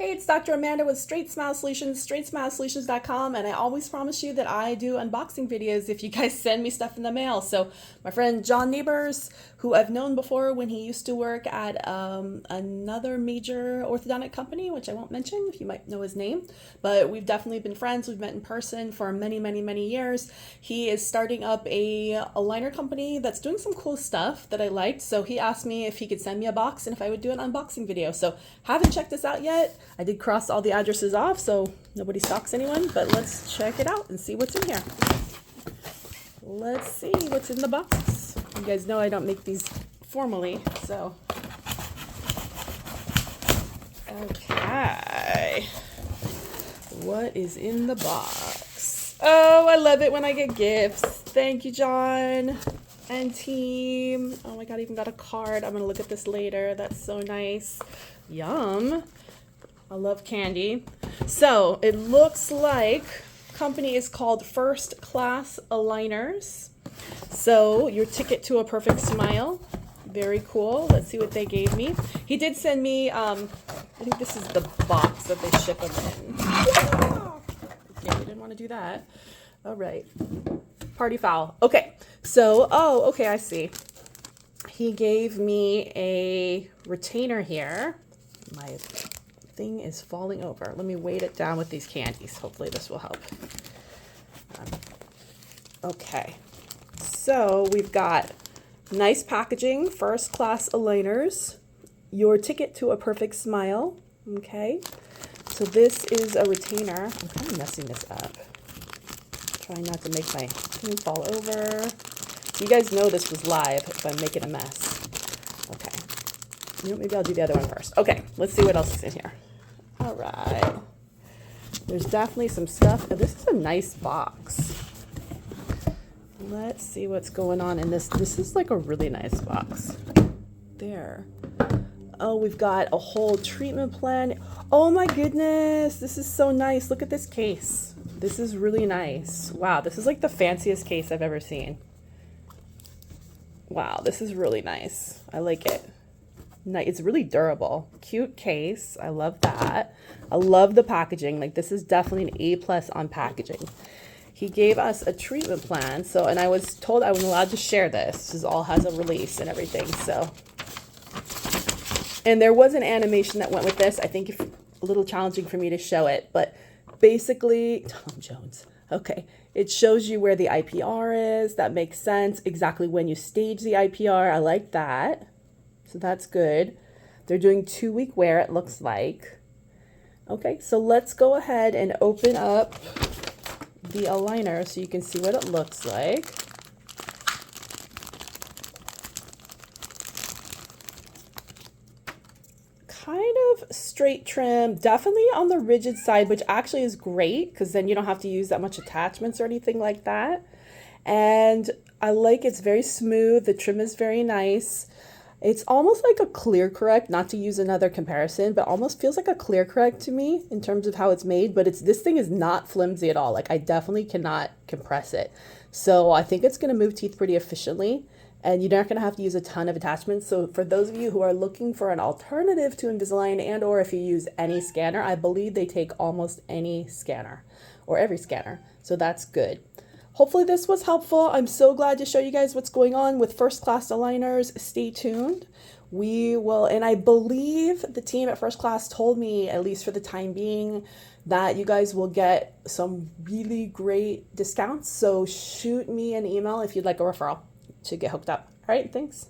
Hey, it's Dr. Amanda with Straight Smile Solutions, straightsmilesolutions.com, and I always promise you that I do unboxing videos if you guys send me stuff in the mail. So my friend John Neighbors, who I've known before when he used to work at another major orthodontic company, which I won't mention if you might know his name, but we've definitely been friends. We've met in person for many, many, many years. He is starting up a aligner company that's doing some cool stuff that I liked. So he asked me if he could send me a box and if I would do an unboxing video. So haven't checked this out yet. I did cross all the addresses off so nobody stalks anyone, but let's check it out and see what's in here. Let's see what's in the box. You guys know I don't make these formally, so. Okay. What is in the box? Oh, I love it when I get gifts. Thank you, John and team. Oh my God, I even got a card. I'm gonna look at this later. That's so nice. Yum. I love candy. So it looks like company is called FirstClass Aligners. So your ticket to a perfect smile. Very cool. Let's see what they gave me. He did send me, I think this is the box that they ship them in. Okay, we didn't want to do that. All right. Party foul. Okay. So, okay, I see. He gave me a retainer here. My thing is falling over. Let me weight it down with these candies. Hopefully this will help. Okay, so we've got nice packaging, FirstClass Aligners, your ticket to a perfect smile. Okay, so this is a retainer. I'm kind of messing this up. Trying not to make my thing fall over. You guys know this was live if I'm making a mess. Okay, you know, maybe I'll do the other one first. Okay, let's see what else is in here. All right, there's definitely some stuff. Oh, this is a nice box. Let's see what's going on in this. This is like a really nice box. There. Oh, we've got a whole treatment plan. Oh my goodness, this is so nice. Look at this case. This is really nice. Wow, this is like the fanciest case I've ever seen. Wow, this is really nice. I like it. It's really durable. Cute case. I love that. I love the packaging. Like, this is definitely an A+ on packaging. He gave us a treatment plan. So, and I was told I was allowed to share this. This all has a release and everything. So, and there was an animation that went with this. I think it's a little challenging for me to show it, but basically, Tom Jones. Okay. It shows you where the IPR is. That makes sense. Exactly when you stage the IPR. I like that. So that's good. They're doing 2-week wear, it looks like. Okay, so let's go ahead and open up the aligner so you can see what it looks like. Kind of straight trim, definitely on the rigid side, which actually is great because then you don't have to use that much attachments or anything like that. And I like it's very smooth. The trim is very nice. It's almost like a clear correct, not to use another comparison, but almost feels like a clear correct to me in terms of how it's made, but this thing is not flimsy at all. Like, I definitely cannot compress it. So I think it's going to move teeth pretty efficiently, and you're not going to have to use a ton of attachments. So for those of you who are looking for an alternative to Invisalign, and or if you use any scanner, I believe they take almost any scanner or every scanner. So that's good. Hopefully this was helpful. I'm so glad to show you guys what's going on with FirstClass Aligners. Stay tuned. We will, and I believe the team at FirstClass told me, at least for the time being, that you guys will get some really great discounts. So shoot me an email if you'd like a referral to get hooked up. All right, thanks.